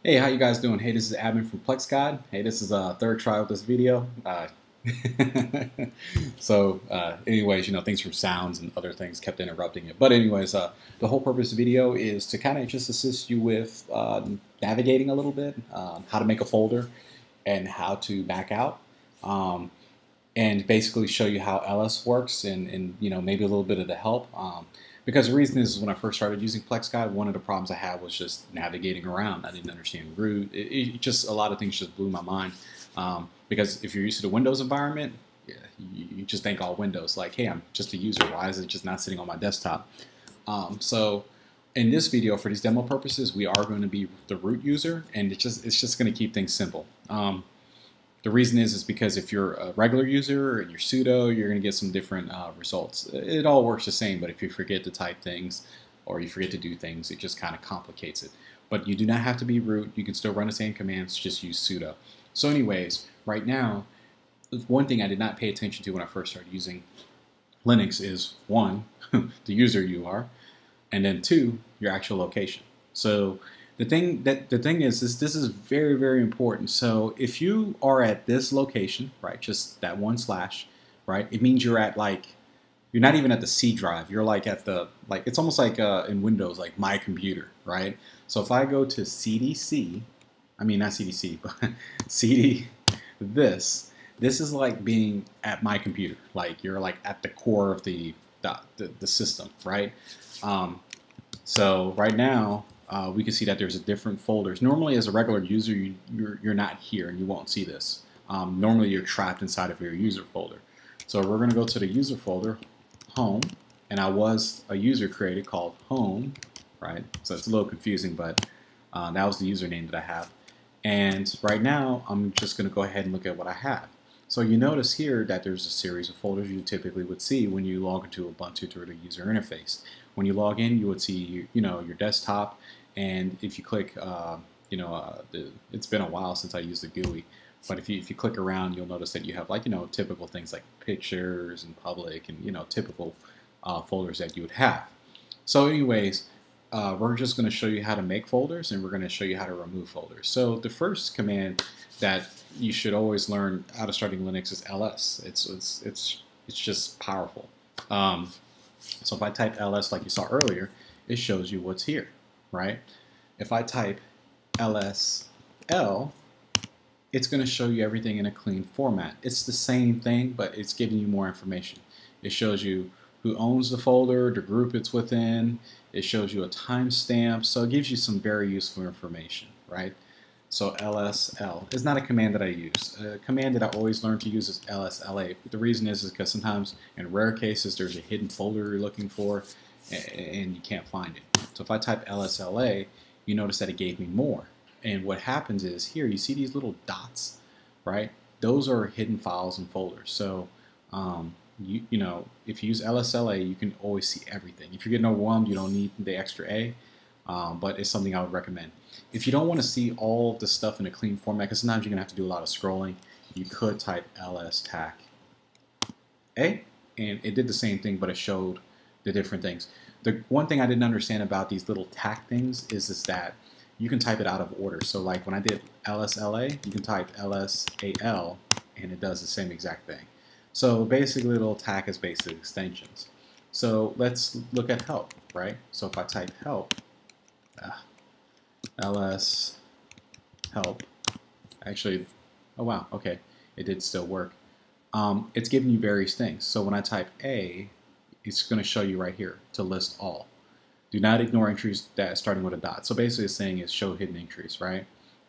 Hey, how you guys doing? Hey, this is Admin from PlexGuide. Hey, this is a third try with this video. Anyways, things from sounds and other things kept interrupting it. But anyways, the whole purpose of the video is to kind of just assist you with navigating a little bit, how to make a folder, and how to back out, and basically show you how LS works and maybe a little bit of the help. Because the reason is when I first started using PlexGuide, one of the problems I had was just navigating around. I didn't understand root. It just a lot of things just blew my mind. Because if you're used to the Windows environment, yeah, you just think all Windows. Like, hey, I'm just a user. Why is it just not sitting on my desktop? So in this video, for these demo purposes, we are going to be the root user, and it's just going to keep things simple. The reason is because if you're a regular user and you're sudo, you're going to get some different results. It all works the same, but if you forget to type things or you forget to do things, it just kind of complicates it. But you do not have to be root. You can still run the same commands, just use sudo. So anyways, right now, one thing I did not pay attention to when I first started using Linux is one, the user you are, and then two, your actual location. So the thing is this is very, very important. So if you are at this location, right, just that one slash, right, it means you're at you're not even at the C drive. You're like at the it's almost like in Windows, like my computer, right? So if I go to CDC, I mean not CDC, but CD this is like being at my computer. Like you're like at the core of the system, right? So right now, we can see that there's different folders. Normally, as a regular user, you're not here and you won't see this. Normally, you're trapped inside of your user folder. So we're going to go to the user folder, home, and I was a user created called home, right? So it's a little confusing, but that was the username that I have. And right now, I'm just going to go ahead and look at what I have. So you notice here that there's a series of folders you typically would see when you log into Ubuntu through the user interface. When you log in, you would see your desktop, and if you click, it's been a while since I used the GUI, but if you click around, you'll notice that you have typical things like pictures and public and typical folders that you would have. So anyways, we're just going to show you how to make folders, and we're going to show you how to remove folders. So the first command that you should always learn out of starting Linux is ls. It's just powerful. So if I type ls like you saw earlier, it shows you what's here, right? If I type lsl, it's going to show you everything in a clean format. It's the same thing, but it's giving you more information. It shows you who owns the folder, the group it's within. It shows you a timestamp, so it gives you some very useful information, right? So lsl is not a command that I use. A command that I always learn to use is lsla. The reason is because sometimes, in rare cases, there's a hidden folder you're looking for, and you can't find it. So if I type lsla, you notice that it gave me more. And what happens is here, you see these little dots, right? Those are hidden files and folders. So if you use lsla, you can always see everything. If you're getting overwhelmed, you don't need the extra A, but it's something I would recommend. If you don't want to see all the stuff in a clean format, because sometimes you're going to have to do a lot of scrolling, you could type ls-tac A, and it did the same thing, but it showed the different things. The one thing I didn't understand about these little tac things is that you can type it out of order. So like when I did lsla, you can type lsal, and it does the same exact thing. So basically, little tac is basic extensions. So let's look at help, right? So if I type help, ls help, actually, oh wow, okay, it did still work. It's giving you various things. So when I type A, it's going to show you right here to list all. Do not ignore entries that starting with a dot. So basically it's saying is show hidden entries, right?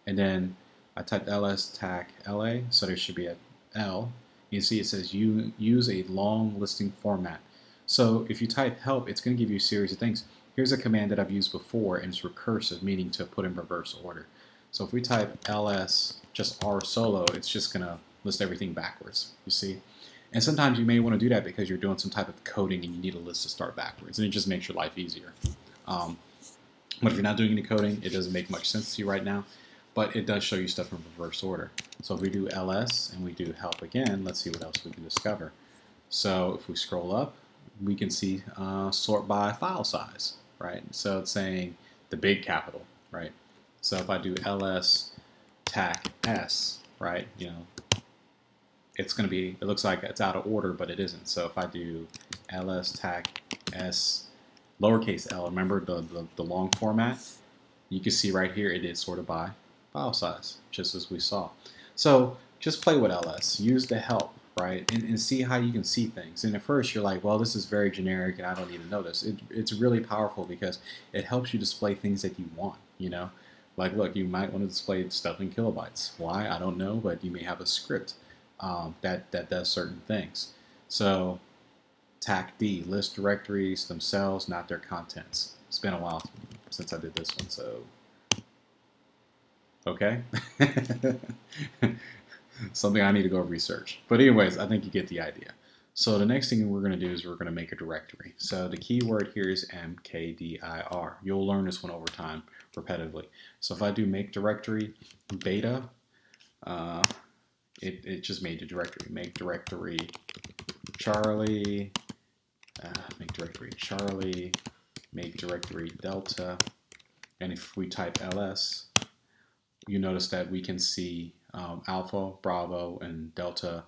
And then I typed ls-tac la, so there should be a L. You see it says you use a long listing format. So if you type help, it's going to give you a series of things. Here's a command that I've used before, and it's recursive, meaning to put in reverse order. So if we type ls just r solo, it's just going to list everything backwards, you see? And sometimes you may want to do that because you're doing some type of coding and you need a list to start backwards, and it just makes your life easier. But if you're not doing any coding, it doesn't make much sense to you right now, but it does show you stuff in reverse order. So if we do ls and we do help again, let's see what else we can discover. So if we scroll up, we can see sort by file size, right? So it's saying the big capital, right? So if I do ls tac s, right, you know, it's going to be, it looks like it's out of order, but it isn't. So if I do ls tac s lowercase l, remember the long format, you can see right here it is sorted by file size, just as we saw. So just play with ls, use the help, right, and see how you can see things. And at first you're like, well, this is very generic and I don't need to know this. It's really powerful because it helps you display things that you want, you know. Like, look, you might want to display stuff in kilobytes. Why? I don't know, but you may have a script that does certain things. So tac D, list directories themselves, not their contents. It's been a while since I did this one, so okay. Something I need to go research. But anyways, I think you get the idea. So the next thing we're going to do is we're going to make a directory. So the keyword here is mkdir. You'll learn this one over time repetitively. So if I do make directory beta, it just made the directory. Make directory Charlie, make directory Charlie, make directory Delta, and if we type ls, you notice that we can see Alpha, Bravo, and Delta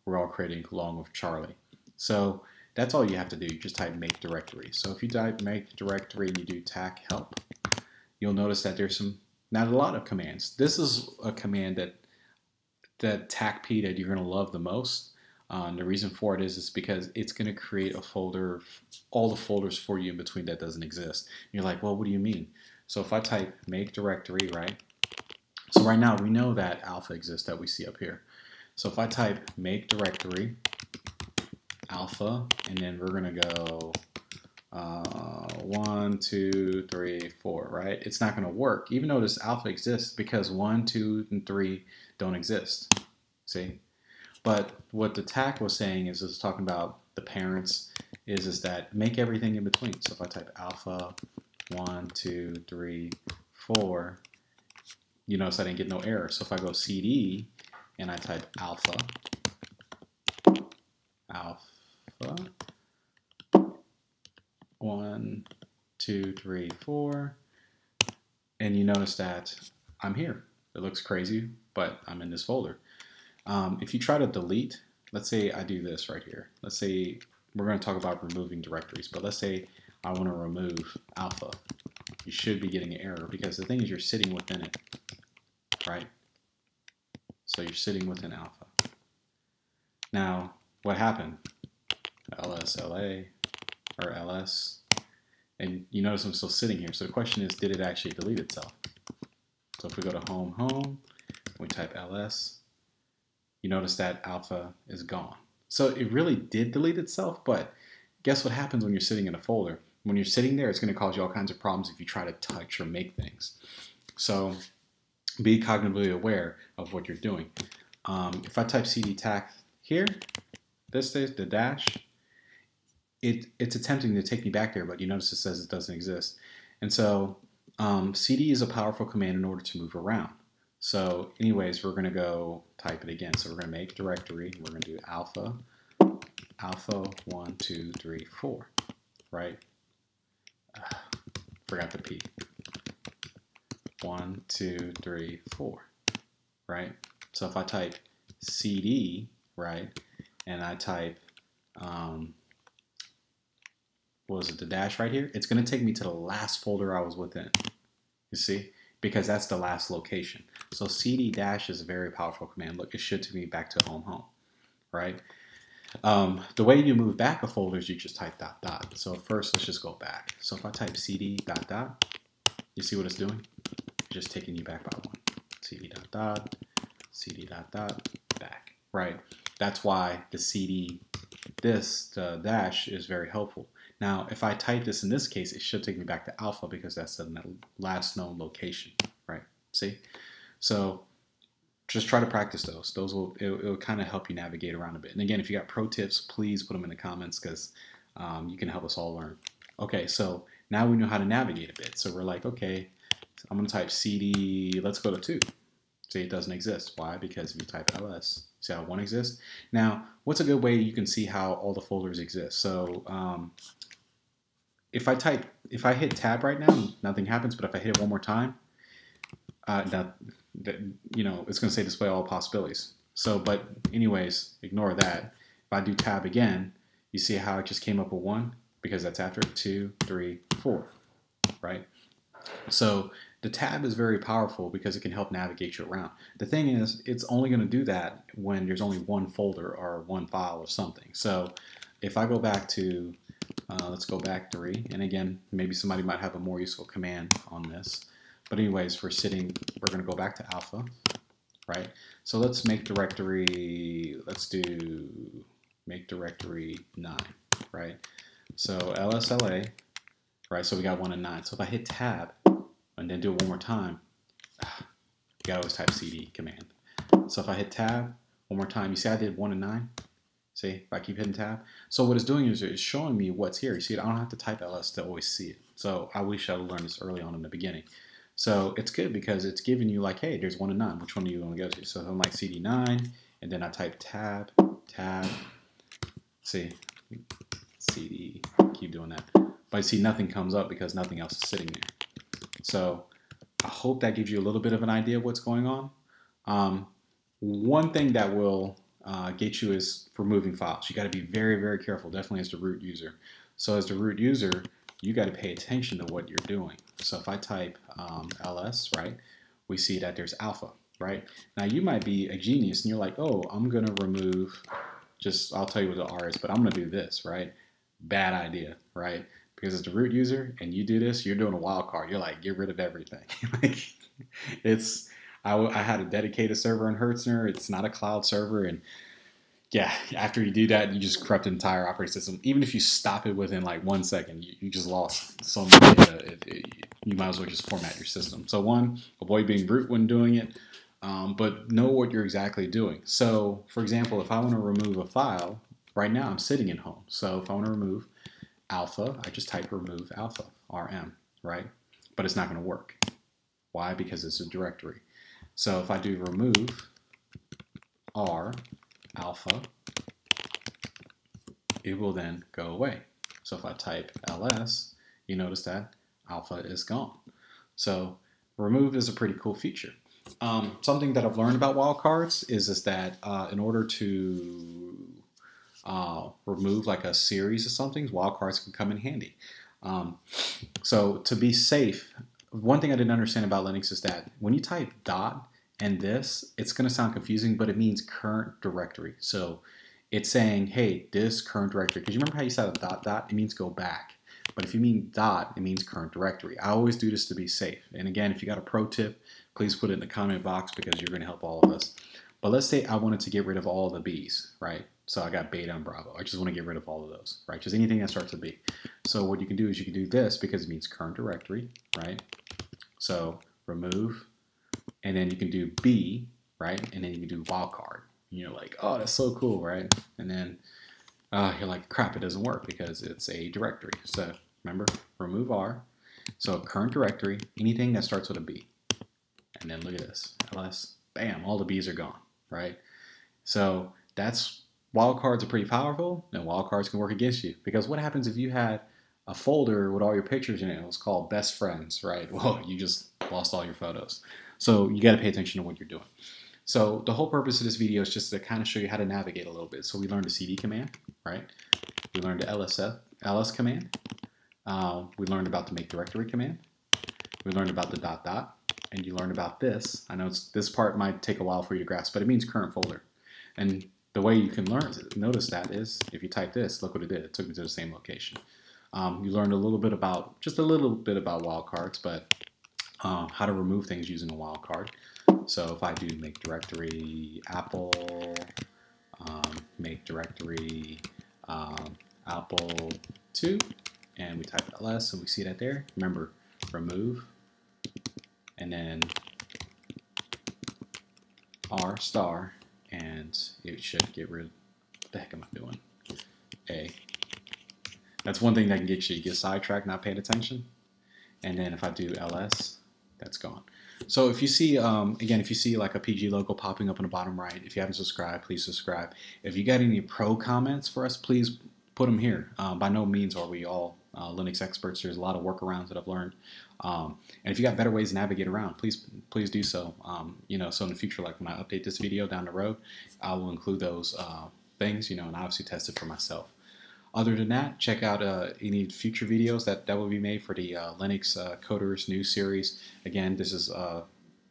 we're all creating along with Charlie. So that's all you have to do. You just type make directory. So if you type make directory and you do tac help, you'll notice that there's not a lot of commands. This is a command that TACP that you're going to love the most. The reason for it is because it's going to create a folder, all the folders for you in between that doesn't exist. And you're like, well, what do you mean? So if I type make directory, right? So right now we know that alpha exists that we see up here. So if I type make directory alpha, and then we're going to go 1, 2, 3, 4, right? It's not going to work, even though this alpha exists, because 1, 2, and 3 don't exist. See? But what the TAC was saying is it's talking about the parents is that make everything in between. So if I type alpha 1, 2, 3, 4, you notice I didn't get no error. So if I go cd and I type alpha 1, 2, 3, 4, and you notice that I'm here. It looks crazy, but I'm in this folder. If you try to delete, let's say I do this right here. Let's say we're going to talk about removing directories, but let's say I want to remove alpha. You should be getting an error because the thing is you're sitting within it, right? So you're sitting within alpha. Now, what happened? LSLA or ls, and you notice I'm still sitting here. So the question is, did it actually delete itself? So if we go to home, we type ls, you notice that alpha is gone. So it really did delete itself, but guess what happens when you're sitting in a folder? When you're sitting there, it's going to cause you all kinds of problems if you try to touch or make things. So be cognitively aware of what you're doing. If I type cd tac here, this is the dash, it's attempting to take me back there, but you notice it says it doesn't exist. And so cd is a powerful command in order to move around. So anyways, we're going to go type it again. So we're going to make directory. We're going to do alpha 1, 2, 3, 4, right? Forgot the P. 1, 2, 3, 4, right? So if I type cd, right, and I type, what was it, the dash right here? It's going to take me to the last folder I was within, you see? Because that's the last location. So cd dash is a very powerful command. Look, it should take me back to home, right? The way you move back a folder is you just type ... So first, let's just go back. So if I type cd ... you see what it's doing? Just taking you back by 1. cd ... cd ... back, right? That's why the cd, the dash is very helpful. Now, if I type this in this case, it should take me back to alpha because that's the last known location, right? See? So just try to practice those. It'll kind of help you navigate around a bit. And again, if you got pro tips, please put them in the comments because you can help us all learn. Okay, so now we know how to navigate a bit. So we're like, okay, I'm going to type cd, let's go to 2. See, it doesn't exist. Why? Because if you type ls, see how 1 exists? Now, what's a good way you can see how all the folders exist? So if I hit tab right now, nothing happens, but if I hit it one more time, that it's going to say display all possibilities. So, but anyways, ignore that. If I do tab again, you see how it just came up with 1 because that's after 2, 3, 4, right? So the tab is very powerful because it can help navigate you around. The thing is, it's only going to do that when there's only one folder or one file of something. So if I go back to, let's go back 3, and again, maybe somebody might have a more useful command on this. But anyways, we're going to go back to alpha, right? So let's make directory, let's do make directory 9, right? So lsla, right? So we got 1 and 9. So if I hit tab and then do it one more time, you gotta always type cd command. So if I hit tab one more time, you see I did 1 and 9? See, if I keep hitting tab. So what it's doing is it's showing me what's here. You see, I don't have to type ls to always see it. So I wish I would learned this early on in the beginning. So it's good because it's giving you like, hey, there's 1 and 9. Which one do you want to go to? So I'm like cd9, and then I type tab, see, cd, keep doing that. But you see nothing comes up because nothing else is sitting there. So I hope that gives you a little bit of an idea of what's going on. One thing that will get you is for moving files. You got to be very, very careful, definitely as the root user. So as the root user, you got to pay attention to what you're doing. So if I type ls, right, we see that there's alpha, right? Now you might be a genius and you're like, oh, I'm going to remove, I'll tell you what the R is, but I'm going to do this, right? Bad idea, right? Because as the root user and you do this, you're doing a wildcard. You're like, get rid of everything. I had a dedicated server in Hertzner. It's not a cloud server. And yeah, after you do that, you just corrupt the entire operating system. Even if you stop it within like 1 second, you just lost so much data. You might as well just format your system. So one, avoid being root when doing it, but know what you're exactly doing. So for example, if I want to remove a file, right now I'm sitting in home. So if I want to remove alpha, I just type remove alpha, RM, right? But it's not going to work. Why? Because it's a directory. So if I do remove R alpha, it will then go away. So if I type ls, you notice that alpha is gone. So remove is a pretty cool feature. Something that I've learned about wildcards is that in order to remove like a series of something, wildcards can come in handy. So to be safe, one thing I didn't understand about Linux is that when you type dot and this, it's going to sound confusing, but it means current directory. So it's saying, hey, this current directory, because you remember how you said a dot, it means go back. But if you mean dot, it means current directory. I always do this to be safe. And again, if you got a pro tip, please put it in the comment box because you're going to help all of us. But let's say I wanted to get rid of all the B's, right? So I got beta and bravo. I just want to get rid of all of those, right? Just anything that starts with B. So what you can do is you can do this because it means current directory, right? So remove, and then you can do B, right? And then you can do wildcard. And you're like, oh, that's so cool, right? And then you're like, crap, it doesn't work because it's a directory. So remember, remove R. So current directory, anything that starts with a B. And then look at this, ls, bam, all the B's are gone, right? So that's, wildcards are pretty powerful, and wildcards can work against you. Because what happens if you had a folder with all your pictures in it, it was called best friends, right? Well, you just lost all your photos. So you got to pay attention to what you're doing. So the whole purpose of this video is just to kind of show you how to navigate a little bit. So we learned the cd command, right? We learned the ls command. We learned about the make directory command. We learned about the dot dot, and you learned about this. I know this part might take a while for you to grasp, but it means current folder. And the way you can notice that is if you type this, look what it did. It took me to the same location. You learned just a little bit about wildcards, but how to remove things using a wildcard. So if I do make directory Apple, make directory Apple 2, and we type ls, and we see that there. Remember, remove, and then R star, and it should get rid of, what the heck am I doing? A. That's one thing that can get you get sidetracked, not paying attention. And then if I do ls, that's gone. So if you see, again, if you see like a PG logo popping up in the bottom right, if you haven't subscribed, please subscribe. If you got any pro comments for us, please put them here. By no means are we all Linux experts. There's a lot of workarounds that I've learned. And if you got better ways to navigate around, please do so. So in the future, like when I update this video down the road, I will include those things, and obviously test it for myself. Other than that, check out any future videos that will be made for the Linux Coders News Series. Again, this is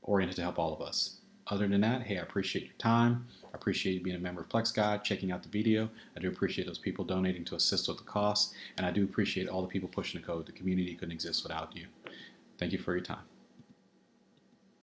oriented to help all of us. Other than that, hey, I appreciate your time. I appreciate you being a member of PlexGuide, checking out the video. I do appreciate those people donating to assist with the costs. And I do appreciate all the people pushing the code. The community couldn't exist without you. Thank you for your time.